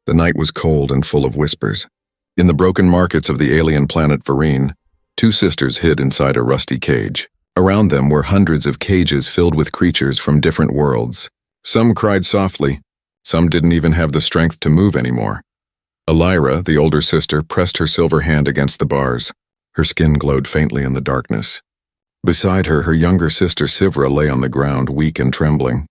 The night was cold and full of whispers. In the broken markets of the alien planet Vereen, two sisters hid inside a rusty cage. Around them were hundreds of cages filled with creatures from different worlds. Some cried softly. Some didn't even have the strength to move anymore. Elira, the older sister, pressed her silver hand against the bars. Her skin glowed faintly in the darkness. Beside her, her younger sister Sivra lay on the ground, weak and trembling.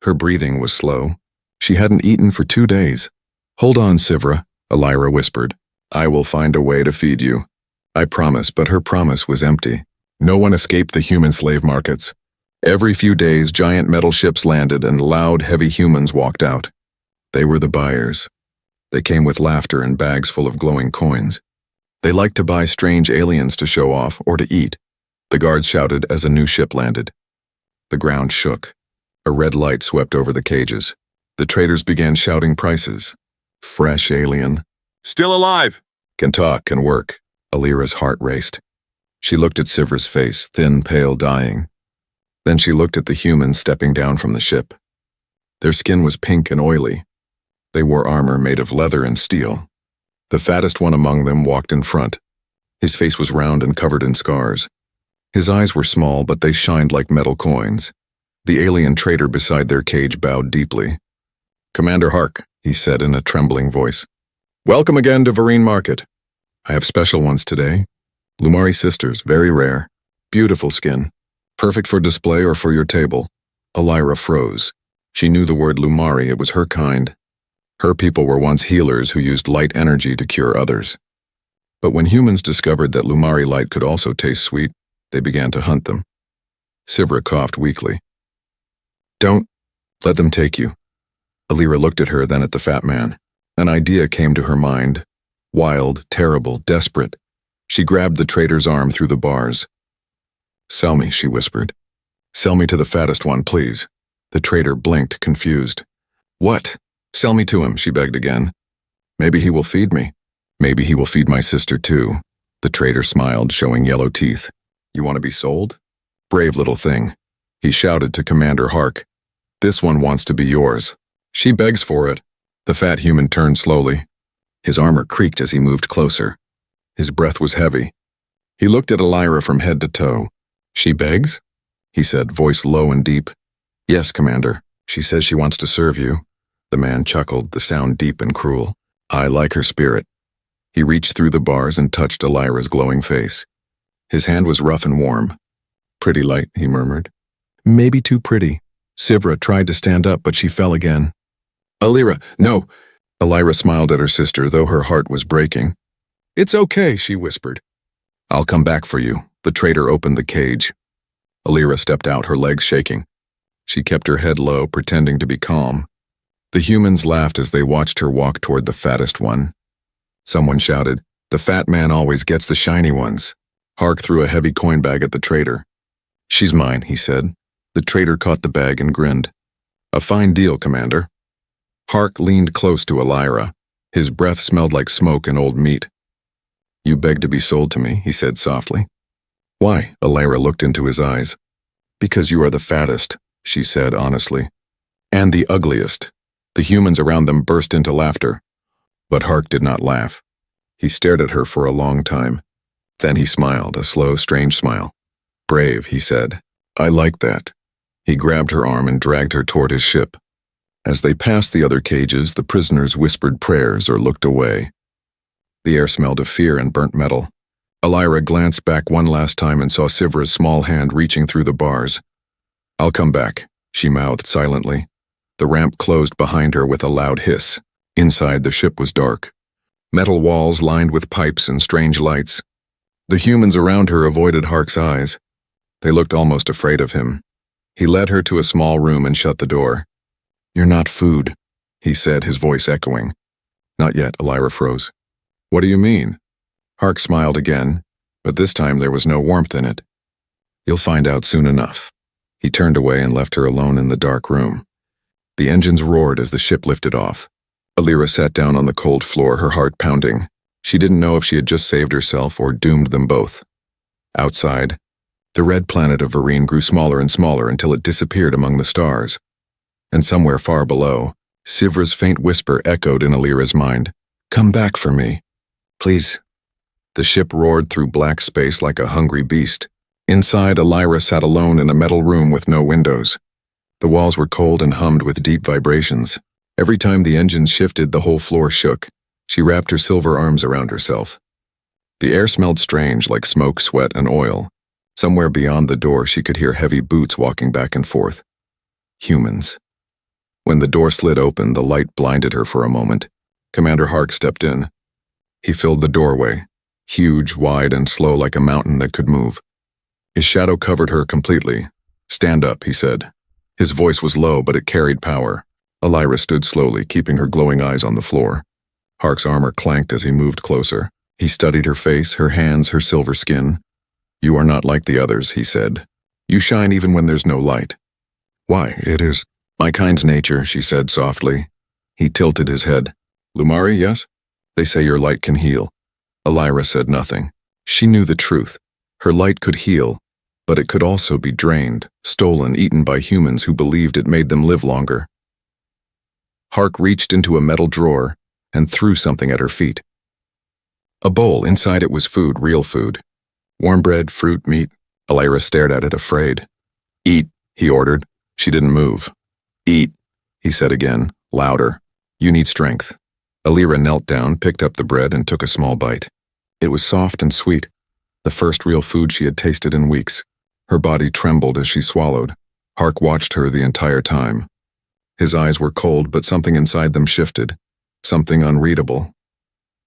Her breathing was slow. She hadn't eaten for 2 days. "Hold on, Sivra," Elira whispered. "I will find a way to feed you." I promise, but her promise was empty. No one escaped the human slave markets. Every few days, giant metal ships landed and loud, heavy humans walked out. They were the buyers. They came with laughter and bags full of glowing coins. They liked to buy strange aliens to show off or to eat. The guards shouted as a new ship landed. The ground shook. A red light swept over the cages. The traders began shouting prices. Fresh alien. Still alive. Can talk, can work. Elira's heart raced. She looked at Sivra's face, thin, pale, dying. Then she looked at the humans stepping down from the ship. Their skin was pink and oily. They wore armor made of leather and steel. The fattest one among them walked in front. His face was round and covered in scars. His eyes were small, but they shined like metal coins. The alien trader beside their cage bowed deeply. "Commander Hark," he said in a trembling voice. "Welcome again to Vereen Market. I have special ones today. Lumari sisters, very rare. Beautiful skin. Perfect for display or for your table." Elira froze. She knew the word Lumari, it was her kind. Her people were once healers who used light energy to cure others. But when humans discovered that Lumari light could also taste sweet, they began to hunt them. Sivra coughed weakly. "Don't let them take you." Elira looked at her, then at the fat man. An idea came to her mind. Wild, terrible, desperate. She grabbed the trader's arm through the bars. "Sell me," she whispered. "Sell me to the fattest one, please." The trader blinked, confused. "What?" "Sell me to him," she begged again. "Maybe he will feed me. Maybe he will feed my sister too." The trader smiled, showing yellow teeth. "You want to be sold? Brave little thing." He shouted to Commander Hark. "This one wants to be yours. She begs for it." The fat human turned slowly. His armor creaked as he moved closer. His breath was heavy. He looked at Elira from head to toe. "She begs?" he said, voice low and deep. "Yes, Commander. She says she wants to serve you." The man chuckled, the sound deep and cruel. "I like her spirit." He reached through the bars and touched Elira's glowing face. His hand was rough and warm. "Pretty light," he murmured. "Maybe too pretty." Sivra tried to stand up, but she fell again. "Elira, no!" Elira smiled at her sister, though her heart was breaking. "It's okay," she whispered. "I'll come back for you." The trader opened the cage. Elira stepped out, her legs shaking. She kept her head low, pretending to be calm. The humans laughed as they watched her walk toward the fattest one. Someone shouted, "The fat man always gets the shiny ones." Hark threw a heavy coin bag at the trader. "She's mine," he said. The trader caught the bag and grinned. "A fine deal, Commander." Hark leaned close to Elira. His breath smelled like smoke and old meat. "You beg to be sold to me," he said softly. "Why?" Elira looked into his eyes. "Because you are the fattest," she said honestly. "And the ugliest." The humans around them burst into laughter. But Hark did not laugh. He stared at her for a long time. Then he smiled, a slow, strange smile. "Brave," he said. "I like that." He grabbed her arm and dragged her toward his ship. As they passed the other cages, the prisoners whispered prayers or looked away. The air smelled of fear and burnt metal. Elira glanced back one last time and saw Sivra's small hand reaching through the bars. "I'll come back," she mouthed silently. The ramp closed behind her with a loud hiss. Inside, the ship was dark. Metal walls lined with pipes and strange lights. The humans around her avoided Hark's eyes. They looked almost afraid of him. He led her to a small room and shut the door. "You're not food," he said, his voice echoing. "Not yet," Elira froze. "What do you mean?" Hark smiled again, but this time there was no warmth in it. "You'll find out soon enough." He turned away and left her alone in the dark room. The engines roared as the ship lifted off. Elira sat down on the cold floor, her heart pounding. She didn't know if she had just saved herself or doomed them both. Outside, the red planet of Vereen grew smaller and smaller until it disappeared among the stars. And somewhere far below, Sivra's faint whisper echoed in Alira's mind. Come back for me. Please. The ship roared through black space like a hungry beast. Inside, Alira sat alone in a metal room with no windows. The walls were cold and hummed with deep vibrations. Every time the engines shifted, the whole floor shook. She wrapped her silver arms around herself. The air smelled strange, like smoke, sweat, and oil. Somewhere beyond the door, she could hear heavy boots walking back and forth. Humans. When the door slid open, the light blinded her for a moment. Commander Hark stepped in. He filled the doorway, huge, wide, and slow like a mountain that could move. His shadow covered her completely. Stand up, he said. His voice was low, but it carried power. Alira stood slowly, keeping her glowing eyes on the floor. Hark's armor clanked as he moved closer. He studied her face, her hands, her silver skin. You are not like the others, he said. You shine even when there's no light. Why, it is my kind's nature, she said softly. He tilted his head. Lumari, yes? They say your light can heal. Alira said nothing. She knew the truth. Her light could heal, but it could also be drained, stolen, eaten by humans who believed it made them live longer. Hark reached into a metal drawer and threw something at her feet. A bowl. Inside it was food, real food. Warm bread, fruit, meat. Alira stared at it, afraid. Eat, he ordered. She didn't move. Eat, he said again, louder. You need strength. Alira knelt down, picked up the bread, and took a small bite. It was soft and sweet, the first real food she had tasted in weeks. Her body trembled as she swallowed. Hark watched her the entire time. His eyes were cold, but something inside them shifted, something unreadable.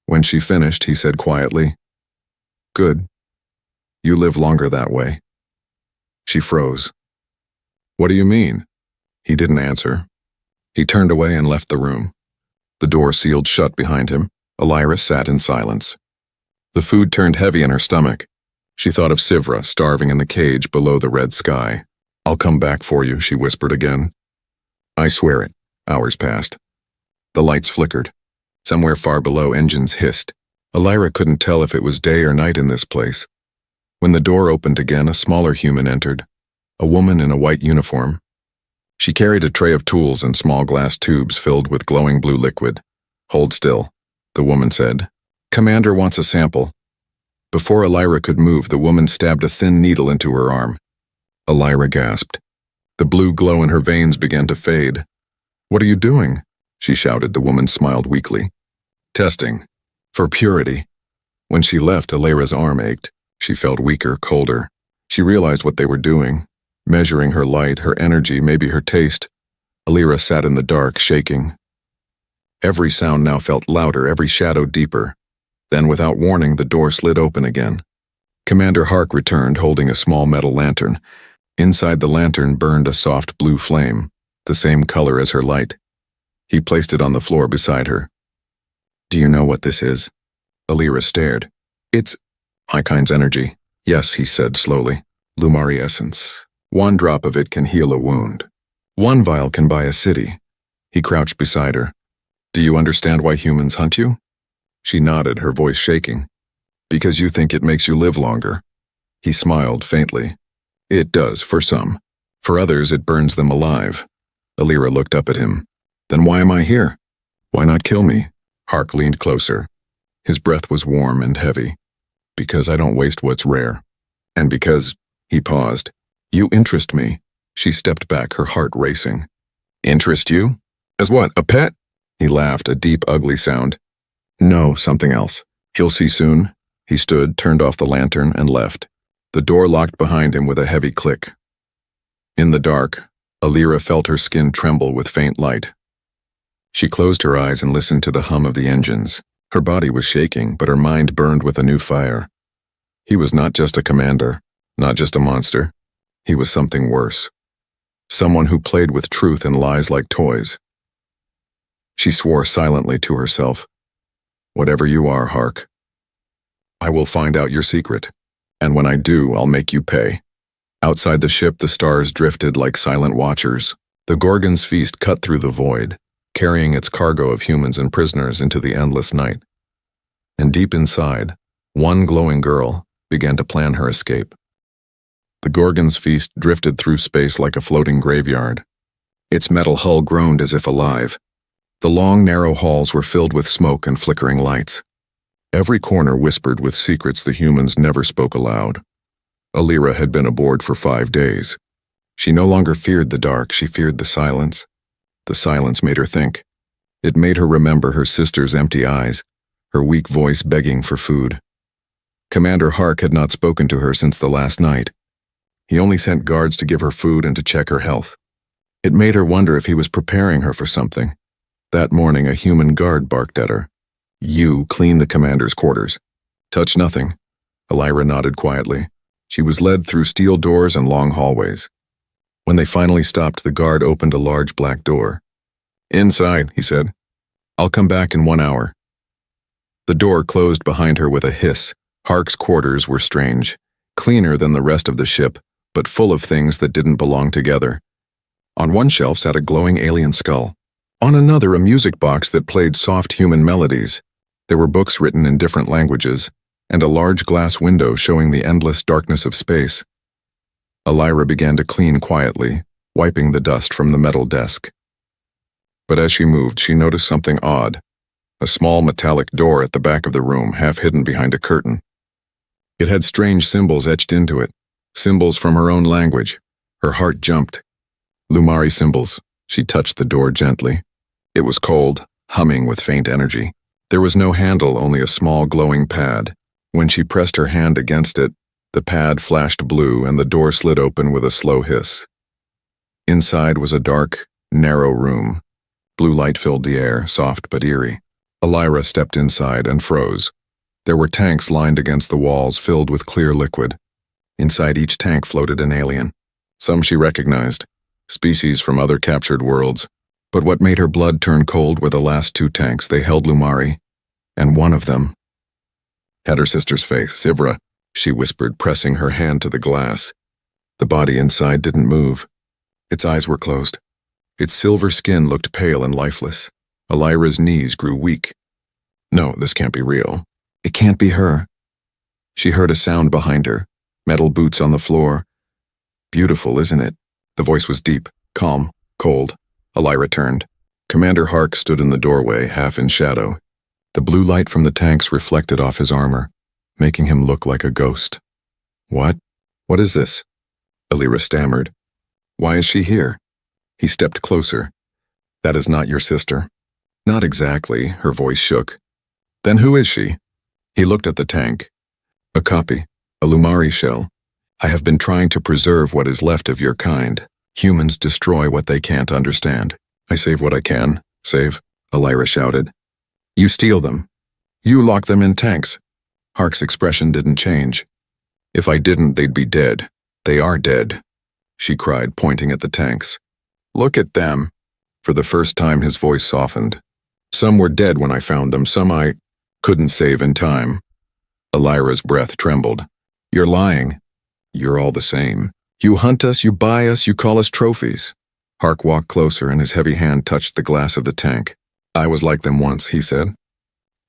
When she finished, he said quietly, Good. You live longer that way. She froze. What do you mean? He didn't answer. He turned away and left the room. The door sealed shut behind him. Alira sat in silence. The food turned heavy in her stomach. She thought of Sivra, starving in the cage below the red sky. I'll come back for you, she whispered again. I swear it. Hours passed. The lights flickered. Somewhere far below, engines hissed. Alira couldn't tell if it was day or night in this place. When the door opened again, a smaller human entered. A woman in a white uniform. She carried a tray of tools and small glass tubes filled with glowing blue liquid. Hold still, the woman said. Commander wants a sample. Before Alira could move, the woman stabbed a thin needle into her arm. Alira gasped. The blue glow in her veins began to fade. What are you doing? She shouted. The woman smiled weakly. Testing. For purity. When she left, Alira's arm ached. She felt weaker, colder. She realized what they were doing. Measuring her light, her energy, maybe her taste. Alira sat in the dark, shaking. Every sound now felt louder, every shadow deeper. Then, without warning, the door slid open again. Commander Hark returned, holding a small metal lantern. Inside the lantern burned a soft blue flame, the same color as her light. He placed it on the floor beside her. Do you know what this is? Alira stared. It's my kind's energy. Yes, he said slowly. Lumari essence. 1 drop of it can heal a wound. 1 vial can buy a city. He crouched beside her. Do you understand why humans hunt you? She nodded, her voice shaking. Because you think it makes you live longer. He smiled faintly. It does, for some. For others, it burns them alive. Alira looked up at him. Then why am I here? Why not kill me? Hark leaned closer. His breath was warm and heavy. Because I don't waste what's rare. And because, he paused. You interest me. She stepped back, her heart racing. Interest you? As what, a pet? He laughed, a deep, ugly sound. No, something else. He'll see soon. He stood, turned off the lantern, and left. The door locked behind him with a heavy click. In the dark, Alira felt her skin tremble with faint light. She closed her eyes and listened to the hum of the engines. Her body was shaking, but her mind burned with a new fire. He was not just a commander, not just a monster. He was something worse. Someone who played with truth and lies like toys. She swore silently to herself. Whatever you are, Hark, I will find out your secret, and when I do, I'll make you pay. Outside the ship, the stars drifted like silent watchers. The Gorgon's feast cut through the void, carrying its cargo of humans and prisoners into the endless night. And deep inside, one glowing girl began to plan her escape. The Gorgon's feast drifted through space like a floating graveyard. Its metal hull groaned as if alive. The long, narrow halls were filled with smoke and flickering lights. Every corner whispered with secrets the humans never spoke aloud. Alira had been aboard for 5 days. She no longer feared the dark, she feared the silence. The silence made her think. It made her remember her sister's empty eyes, her weak voice begging for food. Commander Hark had not spoken to her since the last night. He only sent guards to give her food and to check her health. It made her wonder if he was preparing her for something. That morning, a human guard barked at her. "You clean the commander's quarters. Touch nothing." Alira nodded quietly. She was led through steel doors and long hallways. When they finally stopped, the guard opened a large black door. "Inside," he said. "I'll come back in 1 hour." The door closed behind her with a hiss. Hark's quarters were strange, cleaner than the rest of the ship, but full of things that didn't belong together. On one shelf sat a glowing alien skull. On another, a music box that played soft human melodies. There were books written in different languages, and a large glass window showing the endless darkness of space. Alira began to clean quietly, wiping the dust from the metal desk. But as she moved, she noticed something odd. A small metallic door at the back of the room, half hidden behind a curtain. It had strange symbols etched into it, symbols from her own language. Her heart jumped. Lumari symbols. She touched the door gently. It was cold, humming with faint energy. There was no handle, only a small glowing pad. When she pressed her hand against it, the pad flashed blue and the door slid open with a slow hiss. Inside was a dark, narrow room. Blue light filled the air, soft but eerie. Alira stepped inside and froze. There were tanks lined against the walls filled with clear liquid. Inside each tank floated an alien. Some she recognized, species from other captured worlds. But what made her blood turn cold were the last 2 tanks. They held Lumari, and one of them had her sister's face. "Sivra," she whispered, pressing her hand to the glass. The body inside didn't move. Its eyes were closed. Its silver skin looked pale and lifeless. Alira's knees grew weak. No, this can't be real. It can't be her. She heard a sound behind her, metal boots on the floor. "Beautiful, isn't it?" The voice was deep, calm, cold. Alira turned. Commander Hark stood in the doorway, half in shadow. The blue light from the tanks reflected off his armor, making him look like a ghost. "What? What is this?" Alira stammered. "Why is she here?" He stepped closer. "That is not your sister." "Not exactly," her voice shook. "Then who is she?" He looked at the tank. "A copy, a Lumari shell. I have been trying to preserve what is left of your kind. Humans destroy what they can't understand. I save what I can. Save," Alira shouted. "You steal them. You lock them in tanks." Hark's expression didn't change. "If I didn't, they'd be dead. They are dead," she cried, pointing at the tanks. "Look at them." For the first time, his voice softened. "Some were dead when I found them, some I couldn't save in time." Alira's breath trembled. "You're lying. You're all the same. You hunt us, you buy us, you call us trophies." Hark walked closer and his heavy hand touched the glass of the tank. "I was like them once," he said.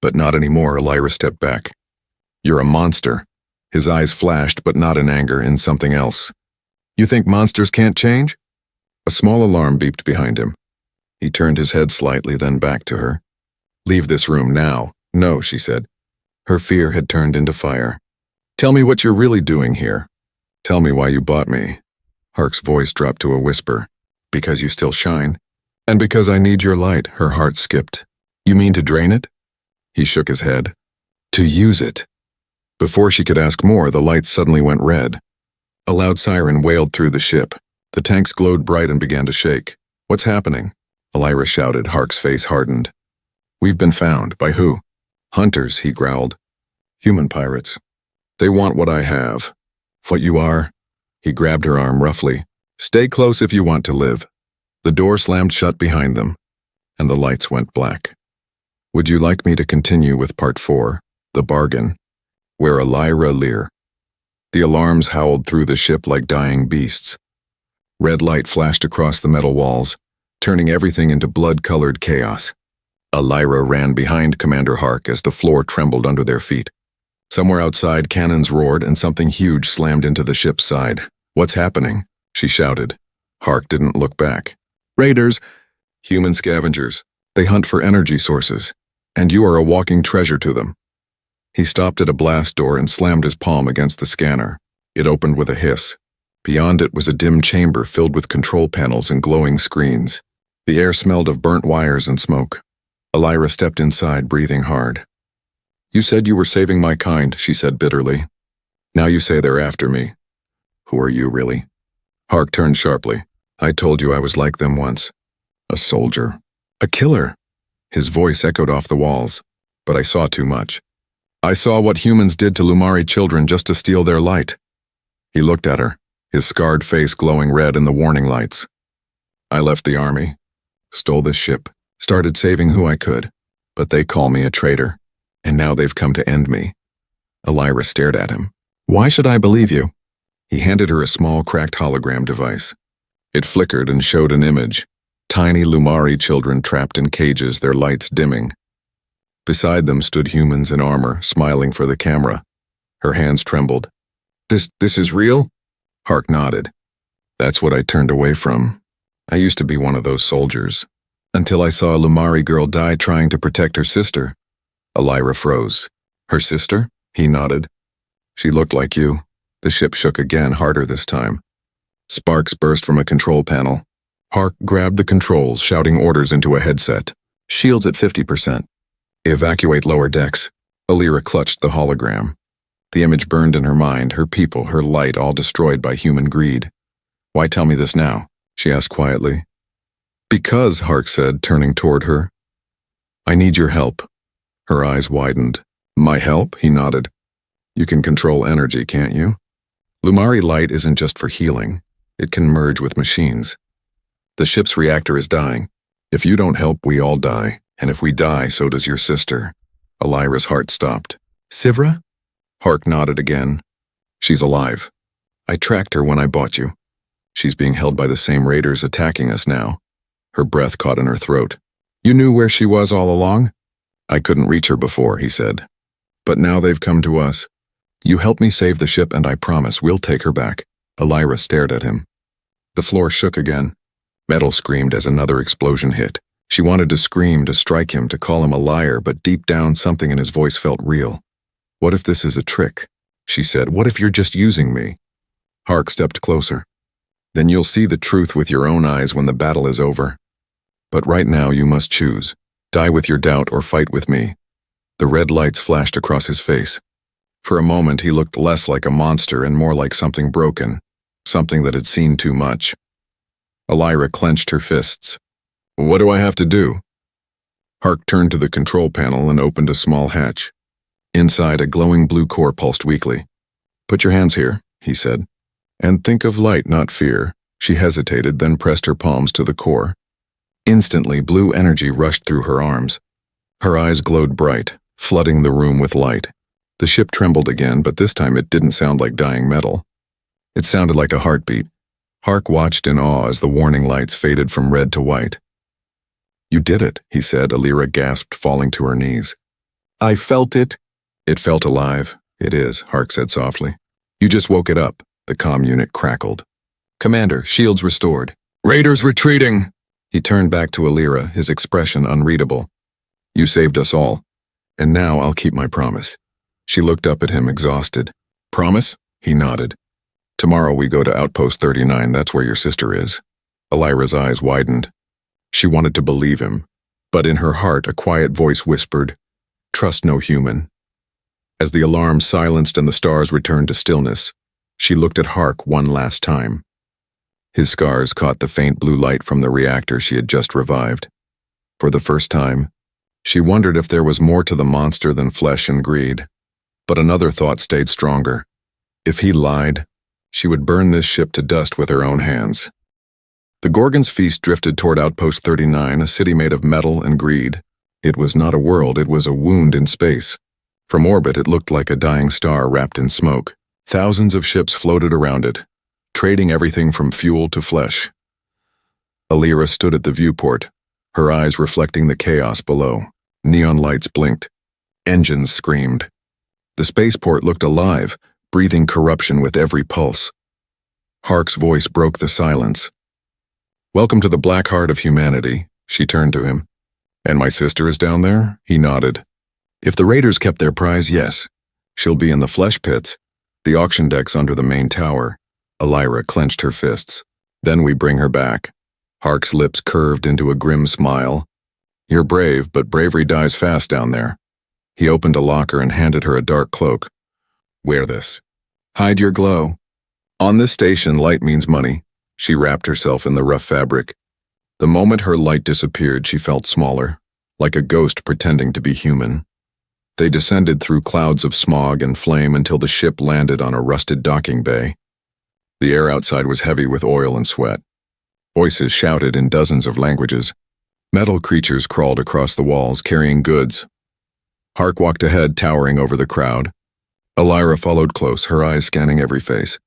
"But not anymore." Alira stepped back. "You're a monster." His eyes flashed, but not in anger, in something else. "You think monsters can't change?" A small alarm beeped behind him. He turned his head slightly, then back to her. "Leave this room now." "No," she said. Her fear had turned into fire. "Tell me what you're really doing here. Tell me why you bought me." Hark's voice dropped to a whisper. "Because you still shine. And because I need your light." Her heart skipped. "You mean to drain it?" He shook his head. "To use it." Before she could ask more, the lights suddenly went red. A loud siren wailed through the ship. The tanks glowed bright and began to shake. "What's happening?" Alira shouted. Hark's face hardened. "We've been found. By who?" "Hunters," he growled. "Human pirates. They want what I have." "What you are?" He grabbed her arm roughly. "Stay close if you want to live." The door slammed shut behind them, and the lights went black. Would you like me to continue with part 4, The Bargain, where Alira Lear? The alarms howled through the ship like dying beasts. Red light flashed across the metal walls, turning everything into blood-colored chaos. Alira ran behind Commander Hark as the floor trembled under their feet. Somewhere outside, cannons roared and something huge slammed into the ship's side. "What's happening?" she shouted. Hark didn't look back. "Raiders!" "Human scavengers. They hunt for energy sources, and you are a walking treasure to them. He stopped at a blast door and slammed his palm against the scanner. It opened with a hiss. Beyond it was a dim chamber filled with control panels and glowing screens. The air smelled of burnt wires and smoke. Elira stepped inside, breathing hard. "You said you were saving my kind," she said bitterly. "Now you say they're after me. Who are you, really?" Hark turned sharply. "I told you I was like them once. A soldier. A killer." His voice echoed off the walls. "But I saw too much. I saw what humans did to Lumari children just to steal their light." He looked at her, his scarred face glowing red in the warning lights. "I left the army, stole this ship, started saving who I could, but they call me a traitor, and now they've come to end me." Elira stared at him. "Why should I believe you?" He handed her a small, cracked hologram device. It flickered and showed an image. Tiny Lumari children trapped in cages, their lights dimming. Beside them stood humans in armor, smiling for the camera. Her hands trembled. This is real?" Hark nodded. "That's what I turned away from. I used to be one of those soldiers, until I saw a Lumari girl die trying to protect her sister." Elira froze. "Her sister?" He nodded. "She looked like you." The ship shook again, harder this time. Sparks burst from a control panel. Hark grabbed the controls, shouting orders into a headset. "Shields at 50%. Evacuate lower decks." Elira clutched the hologram. The image burned in her mind, her people, her light, all destroyed by human greed. "Why tell me this now?" she asked quietly. "Because," Hark said, turning toward her. "I need your help." Her eyes widened. "My help?" He nodded. "You can control energy, can't you? Lumari light isn't just for healing. It can merge with machines. The ship's reactor is dying. If you don't help, we all die. And if we die, so does your sister." Elira's heart stopped. "Sivra?" Hark nodded again. "She's alive. I tracked her when I bought you. She's being held by the same raiders attacking us now." Her breath caught in her throat. "You knew where she was all along?" "I couldn't reach her before," he said. "But now they've come to us. You help me save the ship and I promise we'll take her back." Elira stared at him. The floor shook again. Metal screamed as another explosion hit. She wanted to scream, to strike him, to call him a liar, but deep down something in his voice felt real. "What if this is a trick?" she said. "What if you're just using me?" Hark stepped closer. "Then you'll see the truth with your own eyes when the battle is over. But right now you must choose. Die with your doubt or fight with me." The red lights flashed across his face. For a moment he looked less like a monster and more like something broken, something that had seen too much. Elira clenched her fists. "What do I have to do?" Hark turned to the control panel and opened a small hatch. Inside, a glowing blue core pulsed weakly. "Put your hands here," he said. "And think of light, not fear." She hesitated, then pressed her palms to the core. Instantly, blue energy rushed through her arms. Her eyes glowed bright, flooding the room with light. The ship trembled again, but this time it didn't sound like dying metal. It sounded like a heartbeat. Hark watched in awe as the warning lights faded from red to white. "You did it," he said. Elira gasped, falling to her knees. "I felt it." "It felt alive." "It is," Hark said softly. "You just woke it up." The comm unit crackled. "Commander, shields restored." "Raiders retreating!" He turned back to Elira, his expression unreadable. "You saved us all, and now I'll keep my promise." She looked up at him, exhausted. "Promise?" He nodded. "Tomorrow we go to Outpost 39, that's where your sister is." Elira's eyes widened. She wanted to believe him, but in her heart a quiet voice whispered, "Trust no human." As the alarm silenced and the stars returned to stillness, she looked at Hark one last time. His scars caught the faint blue light from the reactor she had just revived. For the first time, she wondered if there was more to the monster than flesh and greed. But another thought stayed stronger. If he lied, she would burn this ship to dust with her own hands. The Gorgon's feast drifted toward Outpost 39, a city made of metal and greed. It was not a world, it was a wound in space. From orbit, it looked like a dying star wrapped in smoke. Thousands of ships floated around it, trading everything from fuel to flesh. Elira stood at the viewport, her eyes reflecting the chaos below. Neon lights blinked. Engines screamed. The spaceport looked alive, breathing corruption with every pulse. Hark's voice broke the silence. "Welcome to the black heart of humanity," she turned to him. And my sister is down there? He nodded. If the raiders kept their prize, yes. She'll be in the flesh pits, the auction decks under the main tower. Elira clenched her fists. Then we bring her back. Hark's lips curved into a grim smile. You're brave, but bravery dies fast down there. He opened a locker and handed her a dark cloak. Wear this. Hide your glow. On this station, light means money. She wrapped herself in the rough fabric. The moment her light disappeared, she felt smaller, like a ghost pretending to be human. They descended through clouds of smog and flame until the ship landed on a rusted docking bay. The air outside was heavy with oil and sweat. Voices shouted in dozens of languages. Metal creatures crawled across the walls, carrying goods. Hark walked ahead, towering over the crowd. Elira followed close, her eyes scanning every face.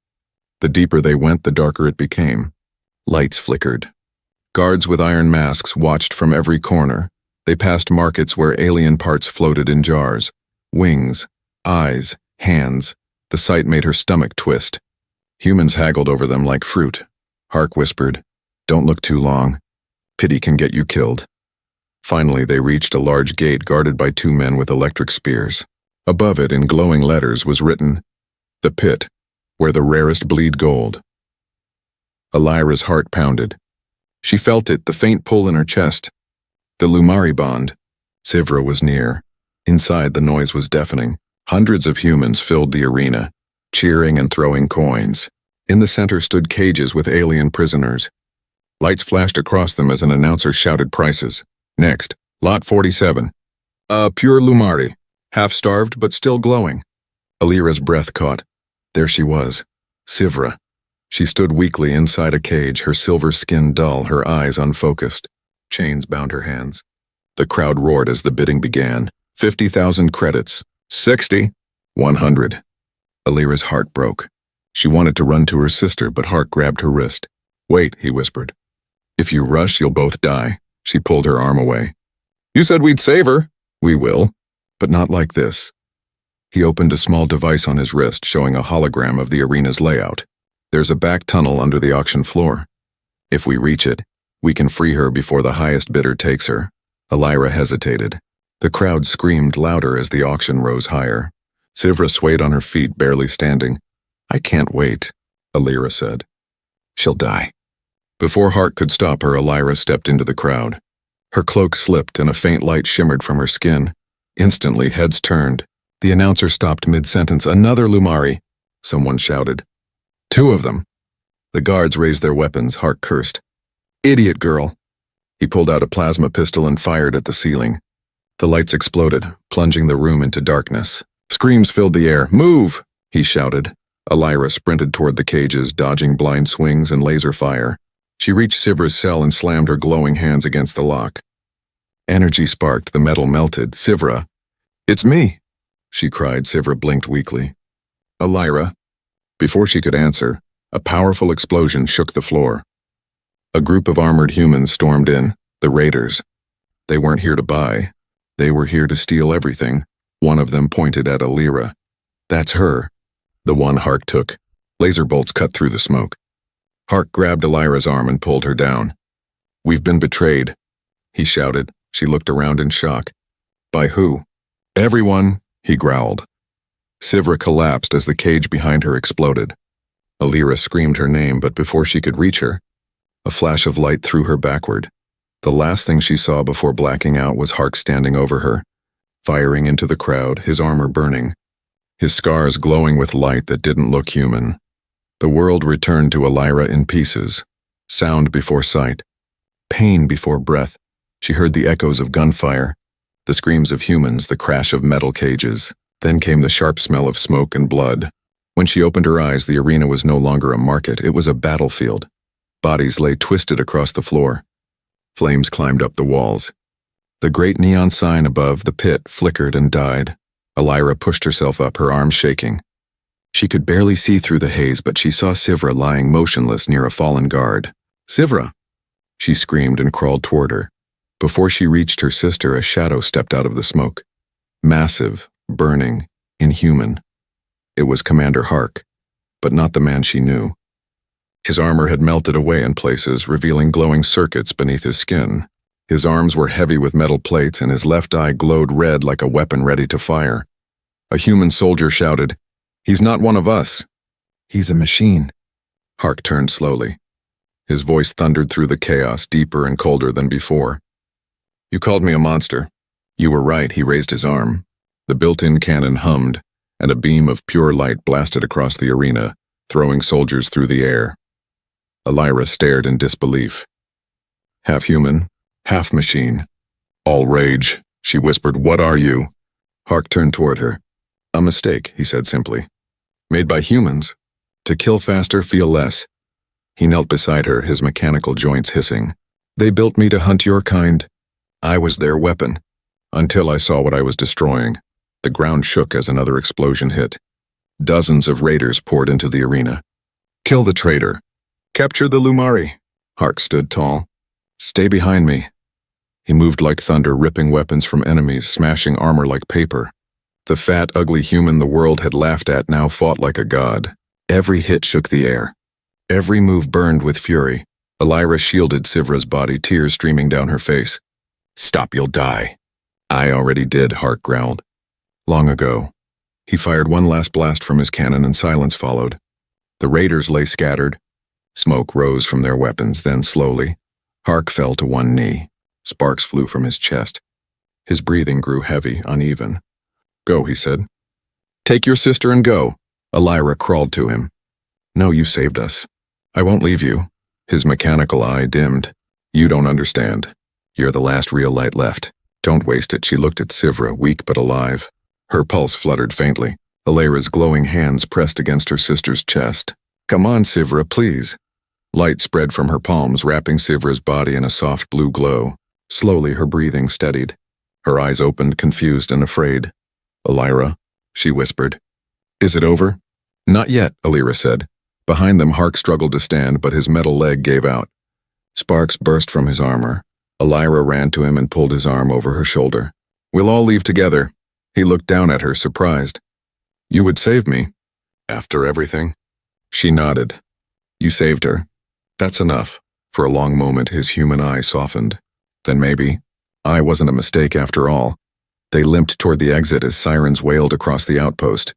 The deeper they went, the darker it became. Lights flickered. Guards with iron masks watched from every corner. They passed markets where alien parts floated in jars. Wings, eyes, hands. The sight made her stomach twist. Humans haggled over them like fruit. Hark whispered, "Don't look too long. Pity can get you killed." Finally, they reached a large gate guarded by two men with electric spears. Above it, in glowing letters, was written, "The Pit, where the rarest bleed gold." Elira's heart pounded. She felt it, the faint pull in her chest. The Lumari bond. Sivra was near. Inside, the noise was deafening. Hundreds of humans filled the arena, cheering and throwing coins. In the center stood cages with alien prisoners. Lights flashed across them as an announcer shouted prices. Next, Lot 47. Pure Lumari, half-starved but still glowing. Elira's breath caught. There she was, Sivra. She stood weakly inside a cage, her silver skin dull, her eyes unfocused. Chains bound her hands. The crowd roared as the bidding began. 50,000 credits. 60. 100. Elira's heart broke. She wanted to run to her sister, but Hark grabbed her wrist. Wait, he whispered. If you rush, you'll both die. She pulled her arm away. You said we'd save her. We will, but not like this. He opened a small device on his wrist, showing a hologram of the arena's layout. There's a back tunnel under the auction floor. If we reach it, we can free her before the highest bidder takes her. Elira hesitated. The crowd screamed louder as the auction rose higher. Sivra swayed on her feet, barely standing. I can't wait, Elira said. She'll die. Before Hark could stop her, Elira stepped into the crowd. Her cloak slipped and a faint light shimmered from her skin. Instantly, heads turned. The announcer stopped mid-sentence. Another Lumari, someone shouted. 2 of them. The guards raised their weapons. Hark cursed. Idiot girl. He pulled out a plasma pistol and fired at the ceiling. The lights exploded, plunging the room into darkness. Screams filled the air. Move, he shouted. Elira sprinted toward the cages, dodging blind swings and laser fire. She reached Sivra's cell and slammed her glowing hands against the lock. Energy sparked, the metal melted. Sivra. It's me, she cried. Sivra blinked weakly. Elira. Before she could answer, a powerful explosion shook the floor. A group of armored humans stormed in, the raiders. They weren't here to buy. They were here to steal everything. One of them pointed at Elira. That's her. The one Hark took. Laser bolts cut through the smoke. Hark grabbed Elira's arm and pulled her down. We've been betrayed, he shouted. She looked around in shock. By who? Everyone, he growled. Sivra collapsed as the cage behind her exploded. Elira screamed her name, but before she could reach her, a flash of light threw her backward. The last thing she saw before blacking out was Hark standing over her, firing into the crowd, his armor burning, his scars glowing with light that didn't look human. The world returned to Elira in pieces, sound before sight, pain before breath. She heard the echoes of gunfire, the screams of humans, the crash of metal cages. Then came the sharp smell of smoke and blood. When she opened her eyes, the arena was no longer a market, it was a battlefield. Bodies lay twisted across the floor. Flames climbed up the walls. The great neon sign above the pit flickered and died. Elira pushed herself up, her arms shaking. She could barely see through the haze, but she saw Sivra lying motionless near a fallen guard. Sivra! She screamed and crawled toward her. Before she reached her sister, a shadow stepped out of the smoke. Massive, burning, inhuman. It was Commander Hark, but not the man she knew. His armor had melted away in places, revealing glowing circuits beneath his skin. His arms were heavy with metal plates and his left eye glowed red like a weapon ready to fire. A human soldier shouted, "He's not one of us. He's a machine." Hark turned slowly. His voice thundered through the chaos, deeper and colder than before. "You called me a monster. You were right." He raised his arm. The built-in cannon hummed, and a beam of pure light blasted across the arena, throwing soldiers through the air. Elira stared in disbelief. Half human, half machine. All rage. She whispered, "What are you?" Hark turned toward her. "A mistake," he said simply. "Made by humans. To kill faster, feel less." He knelt beside her, his mechanical joints hissing. "They built me to hunt your kind. I was their weapon. Until I saw what I was destroying." The ground shook as another explosion hit. Dozens of raiders poured into the arena. "Kill the traitor. Capture the Lumari." Hark stood tall. "Stay behind me." He moved like thunder, ripping weapons from enemies, smashing armor like paper. The fat, ugly human the world had laughed at now fought like a god. Every hit shook the air. Every move burned with fury. Elira shielded Sivra's body, tears streaming down her face. "Stop, you'll die." "I already did," Hark growled. "Long ago." He fired one last blast from his cannon and silence followed. The raiders lay scattered. Smoke rose from their weapons, then slowly, Hark fell to one knee. Sparks flew from his chest. His breathing grew heavy, uneven. "Go," he said. "Take your sister and go." Elira crawled to him. "No, you saved us. I won't leave you." His mechanical eye dimmed. "You don't understand. You're the last real light left. Don't waste it." She looked at Sivra, weak but alive. Her pulse fluttered faintly. Elira's glowing hands pressed against her sister's chest. "Come on, Sivra, please." Light spread from her palms, wrapping Sivra's body in a soft blue glow. Slowly, her breathing steadied. Her eyes opened, confused and afraid. "Elira," she whispered. "Is it over?" "Not yet," Elira said. Behind them, Hark struggled to stand, but his metal leg gave out. Sparks burst from his armor. Elira ran to him and pulled his arm over her shoulder. "We'll all leave together." He looked down at her, surprised. "You would save me? After everything?" She nodded. "You saved her. That's enough." For a long moment, his human eye softened. Then maybe I wasn't a mistake after all. They limped toward the exit as sirens wailed across the outpost.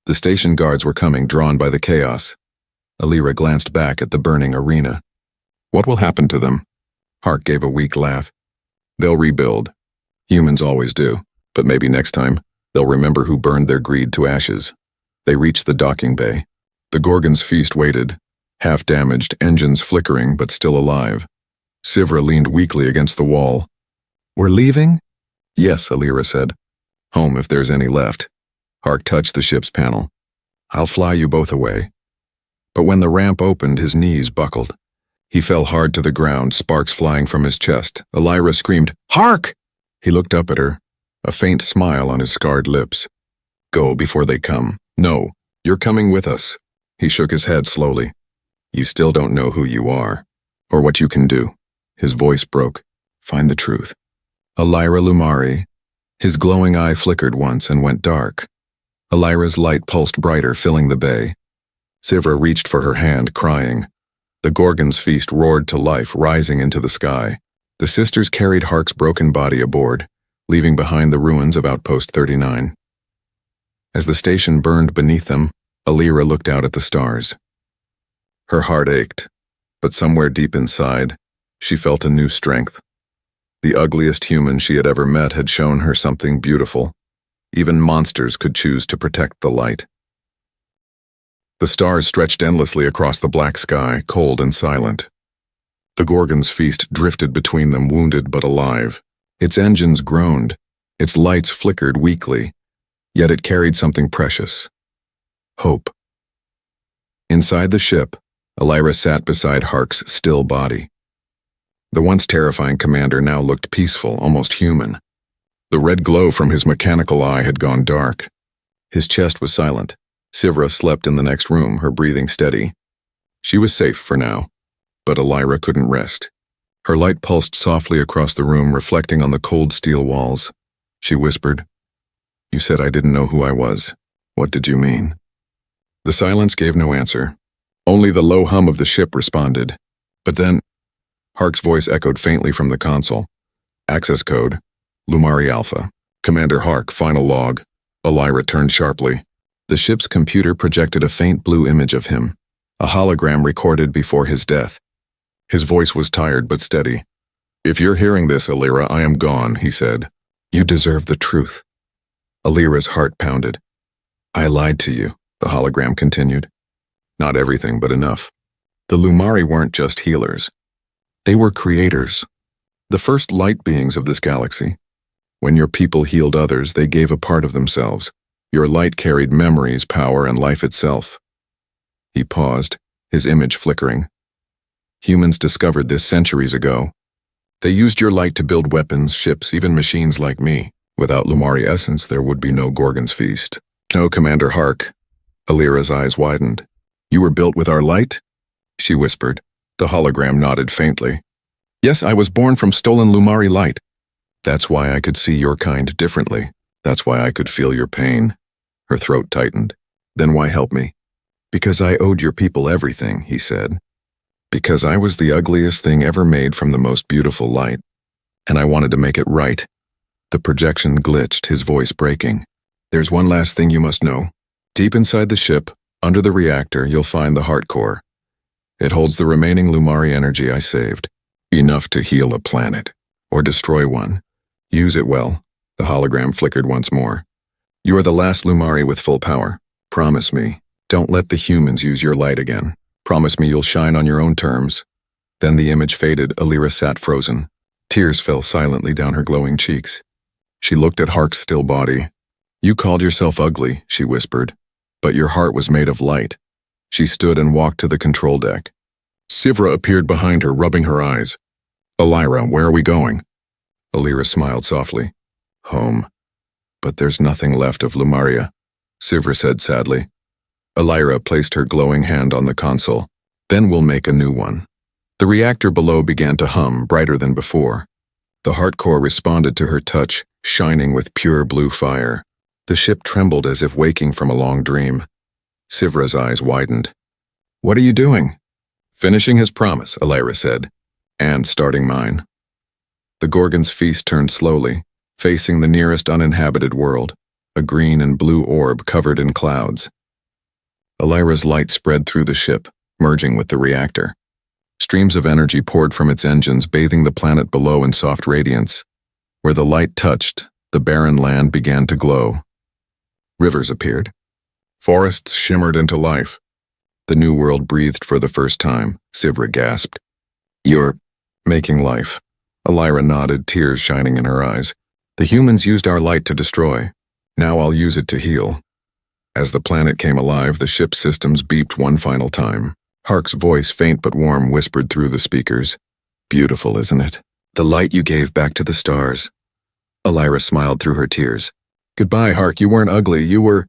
The station guards were coming, drawn by the chaos. Elira glanced back at the burning arena. "What will happen to them?" Hark gave a weak laugh. "They'll rebuild. Humans always do. But maybe next time, they'll remember who burned their greed to ashes." They reached the docking bay. The Gorgon's feast waited, half damaged, engines flickering but still alive. Sivra leaned weakly against the wall. "We're leaving?" "Yes," Elira said. "Home if there's any left." Hark touched the ship's panel. "I'll fly you both away." But when the ramp opened, his knees buckled. He fell hard to the ground, sparks flying from his chest. Elira screamed, "Hark!" He looked up at her, a faint smile on his scarred lips. "Go before they come." "No, you're coming with us." He shook his head slowly. "You still don't know who you are, or what you can do." His voice broke. "Find the truth." Elira Lumari. His glowing eye flickered once and went dark. Elira's light pulsed brighter, filling the bay. Sivra reached for her hand, crying. The Gorgon's feast roared to life, rising into the sky. The sisters carried Hark's broken body aboard, leaving behind the ruins of Outpost 39. As the station burned beneath them, Elira looked out at the stars. Her heart ached, but somewhere deep inside, she felt a new strength. The ugliest human she had ever met had shown her something beautiful. Even monsters could choose to protect the light. The stars stretched endlessly across the black sky, cold and silent. The Gorgon's feast drifted between them, wounded but alive. Its engines groaned, its lights flickered weakly, yet it carried something precious. Hope. Inside the ship, Elira sat beside Hark's still body. The once terrifying commander now looked peaceful, almost human. The red glow from his mechanical eye had gone dark. His chest was silent. Sivra slept in the next room, her breathing steady. She was safe for now, but Elira couldn't rest. Her light pulsed softly across the room, reflecting on the cold steel walls. She whispered, "You said I didn't know who I was. What did you mean?" The silence gave no answer. Only the low hum of the ship responded. But then, Hark's voice echoed faintly from the console. Access code, Lumari Alpha. Commander Hark, final log. Elira turned sharply. The ship's computer projected a faint blue image of him, a hologram recorded before his death. His voice was tired but steady. If you're hearing this, Elira, I am gone, he said. You deserve the truth. Elira's heart pounded. I lied to you, the hologram continued. Not everything, but enough. The Lumari weren't just healers. They were creators. The first light beings of this galaxy. When your people healed others, they gave a part of themselves. Your light carried memories, power, and life itself. He paused, his image flickering. Humans discovered this centuries ago. They used your light to build weapons, ships, even machines like me. Without Lumari essence, there would be no Gorgon's feast. No, Commander Hark. Elira's eyes widened. You were built with our light? She whispered. The hologram nodded faintly. Yes, I was born from stolen Lumari light. That's why I could see your kind differently. That's why I could feel your pain. Her throat tightened. Then why help me? Because I owed your people everything, he said. Because I was the ugliest thing ever made from the most beautiful light. And I wanted to make it right. The projection glitched, his voice breaking. There's one last thing you must know. Deep inside the ship, under the reactor, you'll find the heart core. It holds the remaining Lumari energy I saved. Enough to heal a planet. Or destroy one. Use it well. The hologram flickered once more. You are the last Lumari with full power. Promise me. Don't let the humans use your light again. Promise me you'll shine on your own terms. Then the image faded. Elira sat frozen. Tears fell silently down her glowing cheeks. She looked at Hark's still body. You called yourself ugly, she whispered. But your heart was made of light. She stood and walked to the control deck. Sivra appeared behind her, rubbing her eyes. Elira, where are we going? Elira smiled softly. Home. But there's nothing left of Lumaria, Sivra said sadly. Elira placed her glowing hand on the console. Then we'll make a new one. The reactor below began to hum, brighter than before. The heart core responded to her touch, shining with pure blue fire. The ship trembled as if waking from a long dream. Sivra's eyes widened. What are you doing? Finishing his promise, Elira said. And starting mine. The Gorgon's feast turned slowly, facing the nearest uninhabited world, a green and blue orb covered in clouds. Elira's light spread through the ship, merging with the reactor. Streams of energy poured from its engines, bathing the planet below in soft radiance. Where the light touched, the barren land began to glow. Rivers appeared. Forests shimmered into life. The new world breathed for the first time, Sivra gasped. You're making life. Elira nodded, tears shining in her eyes. The humans used our light to destroy. Now I'll use it to heal. As the planet came alive, the ship's systems beeped one final time. Hark's voice, faint but warm, whispered through the speakers. Beautiful, isn't it? The light you gave back to the stars. Elira smiled through her tears. Goodbye, Hark, you weren't ugly, you were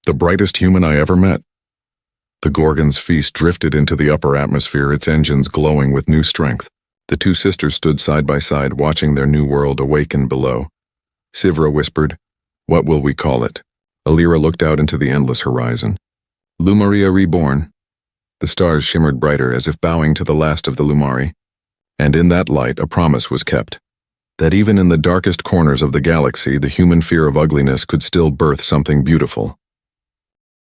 the brightest human I ever met. The Gorgon's feast drifted into the upper atmosphere, its engines glowing with new strength. The two sisters stood side by side, watching their new world awaken below. Sivra whispered, What will we call it? Elira looked out into the endless horizon. Lumaria reborn. The stars shimmered brighter, as if bowing to the last of the Lumari. And in that light, a promise was kept. That even in the darkest corners of the galaxy, the human fear of ugliness could still birth something beautiful.